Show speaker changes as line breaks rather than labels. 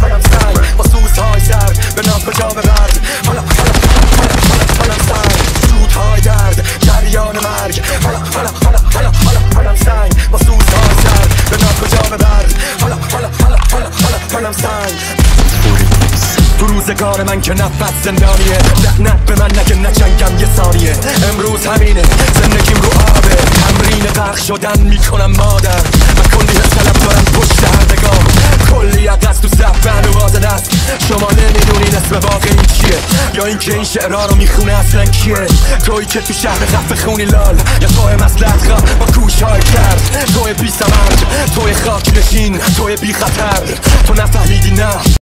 منم سنگ با سوزهای سرد به ناکجا ببرد. منم سنگ سودهای درد جریان مرگ. منم سنگ با سوزهای سرد به ناکجا ببرد. منم سنگ تو روزگار من که نفت زندانیه، لعنت به من نگه نجنگم یه ثانیه. امروز همینه زندگیم رو آبه، تمرین غرق شدن میکنم مادر. من کلی از طلب دارم پشت هردگام، کلی عقص تو صف بنواز دست. شما نمیدونین اسم واقعی چیه، یا اینکه این شعرها رو میخونه اصلا کیه. تویی که تو شهر خفه خونی لال، یا توی مسلحت خواه با کوشهای کرد. توی بی سمنج، توی خاک نشین، توی بی خطر. تو نفهمیدی نه